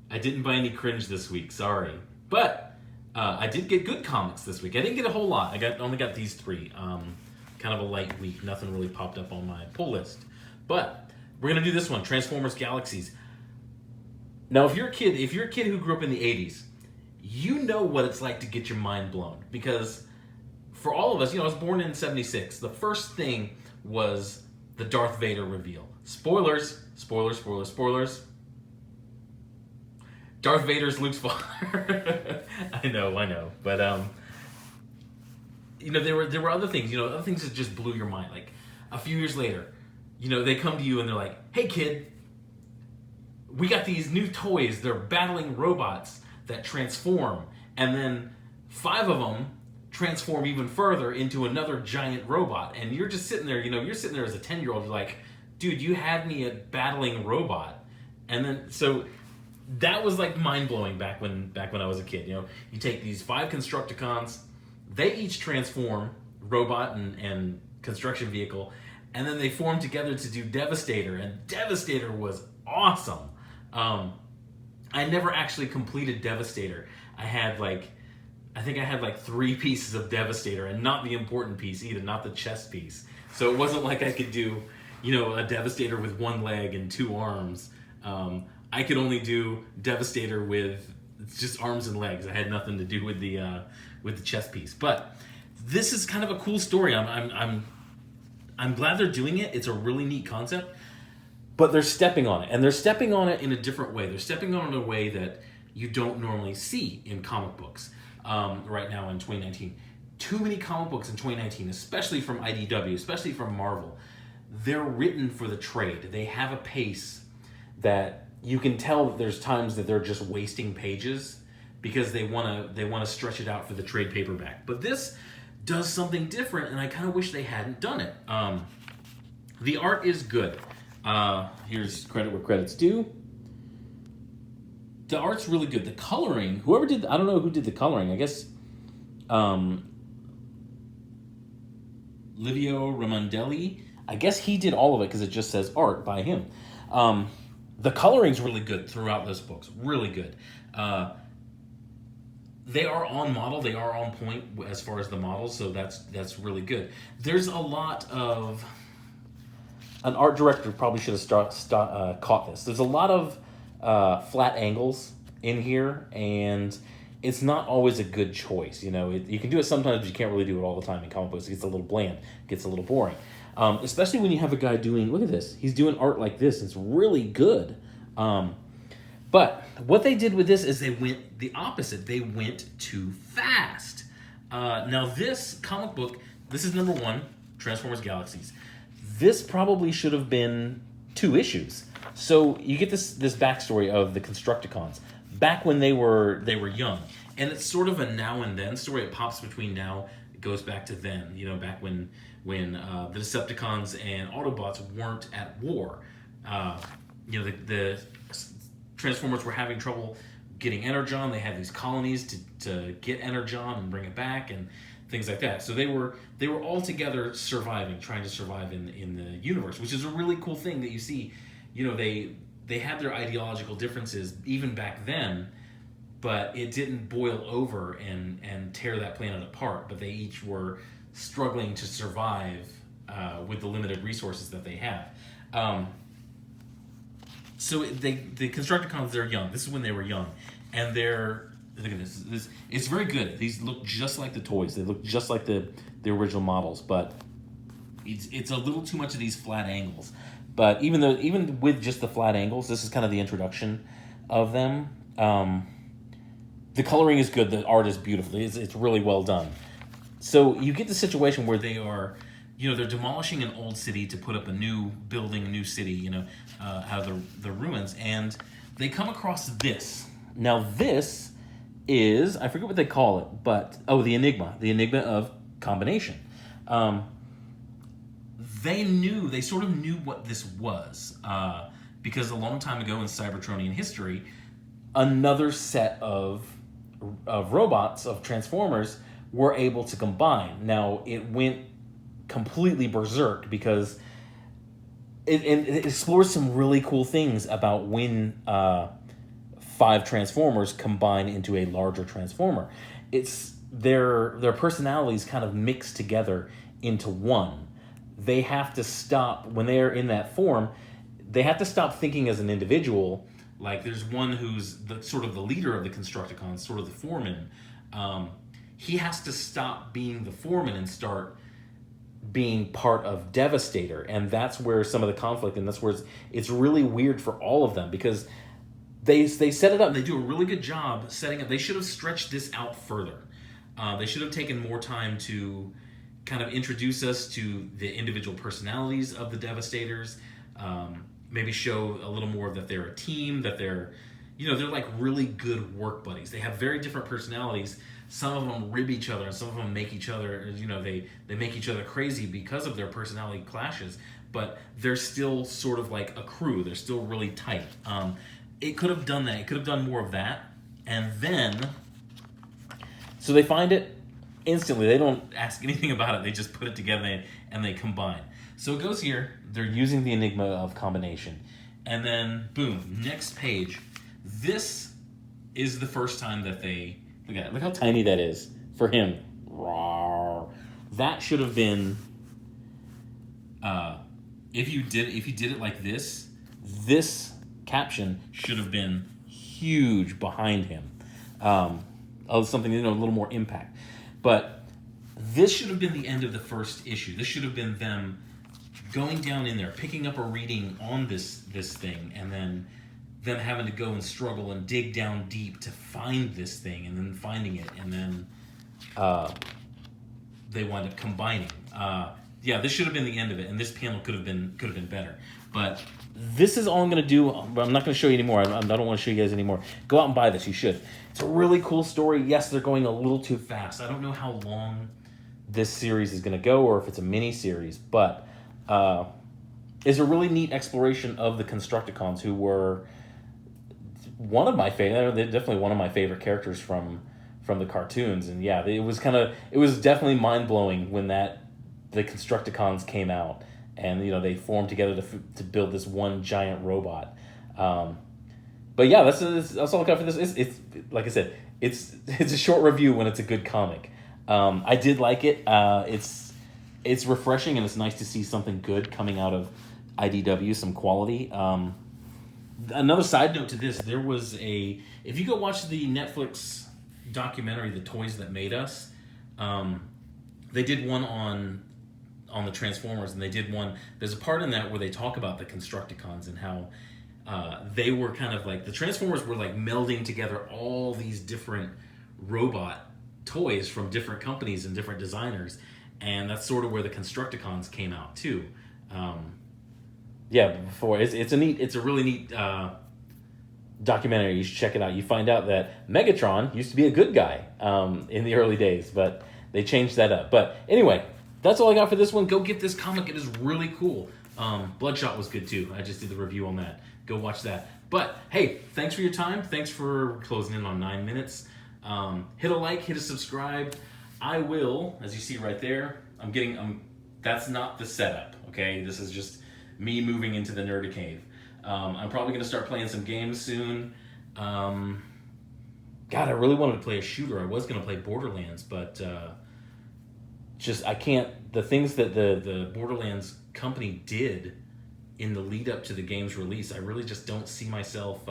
I didn't buy any cringe this week, sorry. But I did get good comics this week. I didn't get a whole lot. Only got these three. Kind of a light week. Nothing really popped up on my pull list. But we're gonna do this one, Transformers Galaxies. Now, if you're a kid who grew up in the '80s, you know what it's like to get your mind blown. Because for all of us, I was born in '76. The first thing was the Darth Vader reveal. Spoilers, spoilers, spoilers, spoilers. Darth Vader's Luke's father. I know, but there were other things, other things that just blew your mind. Like a few years later, they come to you and they're like, "Hey kid, we got these new toys. They're battling robots that transform, and then 5 of them transform even further into another giant robot." And you're just sitting there, you're sitting there as a 10-year-old. You're like, "Dude, you had me at battling robot." And then so that was like mind blowing back when I was a kid. You take these 5 Constructicons, they each transform robot and construction vehicle, and then they form together to do Devastator, and Devastator was awesome. I never actually completed Devastator. I think I had like 3 pieces of Devastator, and not the important piece either, not the chest piece. So it wasn't like I could do, a Devastator with 1 leg and 2 arms. I could only do Devastator with just arms and legs. I had nothing to do with the chest piece. But this is kind of a cool story. I'm glad they're doing it. It's a really neat concept. But they're stepping on it, and they're stepping on it in a different way. They're stepping on it in a way that you don't normally see in comic books right now in 2019. Too many comic books in 2019, especially from IDW, especially from Marvel, they're written for the trade. They have a pace that you can tell that there's times that they're just wasting pages because they want to stretch it out for the trade paperback. But this does something different, and I kind of wish they hadn't done it. The art is good. Here's credit where credit's due. The art's really good. The coloring, I don't know who did the coloring. I guess Livio Ramondelli. I guess he did all of it because it just says art by him. The coloring's really good throughout those books. Really good. They are on model. They are on point as far as the models, so that's really good. There's a lot of... An art director probably should have caught this. There's a lot of flat angles in here, and it's not always a good choice. You can do it sometimes, but you can't really do it all the time in comic books. It gets a little bland, it gets a little boring. Especially when you have a guy doing, look at this, he's doing art like this. It's really good. But what they did with this is they went the opposite. They went too fast. Now this comic book, this is number 1, Transformers Galaxies. This probably should have been 2 issues. So you get this backstory of the Constructicons back when they were young, and it's sort of a now and then story. It pops between now, it goes back to then. Back when the Decepticons and Autobots weren't at war. The Transformers were having trouble getting Energon. They had these colonies to get Energon and bring it back, and things like that. So they were all together surviving, trying to survive in the universe, which is a really cool thing that you see. They had their ideological differences even back then, but it didn't boil over and tear that planet apart. But they each were struggling to survive with the limited resources that they have. So the Constructicons, they're young. This is when they were young, and look at this. It's very good. These look just like the toys. They look just like the original models, but it's a little too much of these flat angles. But even with just the flat angles, this is kind of the introduction of them. The coloring is good. The art is beautiful. It's really well done. So you get the situation where they are, they're demolishing an old city to put up a new building, a new city, out of the ruins, and they come across this. Now this is, I forget what they call it, but the Enigma of combination. They sort of knew what this was, because a long time ago in Cybertronian history, another set of robots, of Transformers, were able to combine. Now, it went completely berserk because it explores some really cool things about when 5 Transformers combine into a larger Transformer. It's their personalities kind of mix together into one. They have to stop, when they're in that form, they have to stop thinking as an individual. Like, there's one who's the sort of the leader of the Constructicons, sort of the foreman. He has to stop being the foreman and start being part of Devastator. And that's where some of the conflict, and that's where it's really weird for all of them, because they set it up, and they do a really good job setting up. They should have stretched this out further. They should have taken more time to kind of introduce us to the individual personalities of the Devastators. Maybe show a little more that they're a team, that they're like really good work buddies. They have very different personalities. Some of them rib each other, and some of them make each other, they make each other crazy because of their personality clashes, but they're still sort of like a crew. They're still really tight. It could have done that. It could have done more of that. And then, so they find it instantly. They don't ask anything about it. They just put it together and they combine. So it goes here. They're using the Enigma of combination. And then, boom, next page. This is the first time that they... Look at it. Look how tiny that is for him. Rawr. That should have been... If you did it like this caption should have been huge behind him. Of something, a little more impact. But this should have been the end of the first issue. This should have been them going down in there, picking up a reading on this thing, and then them having to go and struggle and dig down deep to find this thing, and then finding it, and then they wind up combining. This should have been the end of it, and this panel could have been better. But this is all I'm going to do. I'm not going to show you anymore. I don't want to show you guys anymore. Go out and buy this. You should. It's a really cool story. Yes, they're going a little too fast. I don't know how long this series is going to go, or if it's a mini series, but is a really neat exploration of the Constructicons, who were one of my favorite. They're definitely one of my favorite characters from the cartoons. And yeah, it was definitely mind blowing when the Constructicons came out, and they formed together to build this one giant robot. But yeah, that's all I got for this. It's like I said, it's a short review when it's a good comic. I did like it. It's refreshing, and it's nice to see something good coming out of IDW, some quality. Another side note to this, there was if you go watch the Netflix documentary, The Toys That Made Us, they did one on the Transformers, and they did one, there's a part in that where they talk about the Constructicons and how they were kind of like, the Transformers were like melding together all these different robot toys from different companies and different designers, and that's sort of where the Constructicons came out too. It's a really neat documentary. You should check it out. You find out that Megatron used to be a good guy in the early days, but they changed that up. But anyway, that's all I got for this one. Go get this comic. It is really cool. Bloodshot was good too. I just did the review on that. Go watch that. But hey, thanks for your time. Thanks for closing in on 9 minutes. Hit a like, hit a subscribe. I will, as you see right there, that's not the setup, okay? This is just me moving into the Nerdy Cave. I'm probably going to start playing some games soon. God, I really wanted to play a shooter. I was going to play Borderlands, but I can't. The things that the Borderlands company did in the lead up to the game's release, I really just don't see myself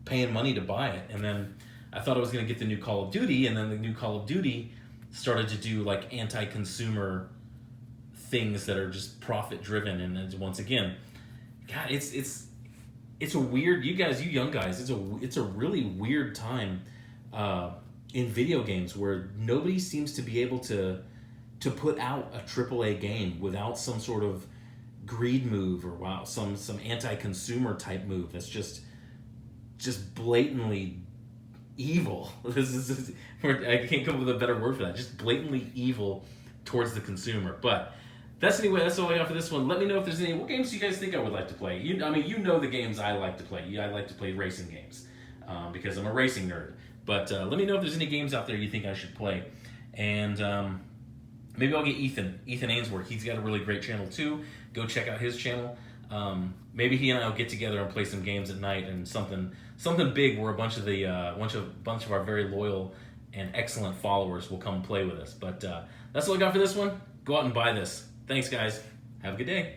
paying money to buy it. And then I thought I was going to get the new Call of Duty, and then the new Call of Duty started to do like anti-consumer things that are just profit-driven. And then once again, God, it's a weird. You young guys, it's a really weird time in video games where nobody seems to be able to put out a AAA game without some sort of greed move or some anti-consumer type move that's just blatantly evil. I can't come up with a better word for that. Just blatantly evil towards the consumer. But that's all I got for this one. Let me know if there's what games do you guys think I would like to play. You know the games I like to play. I like to play racing games because I'm a racing nerd. But let me know if there's any games out there you think I should play. And maybe I'll get Ethan Ainsworth. He's got a really great channel too. Go check out his channel. Maybe he and I will get together and play some games at night, and something big where a bunch of our very loyal and excellent followers will come play with us. But that's all I got for this one. Go out and buy this. Thanks, guys. Have a good day.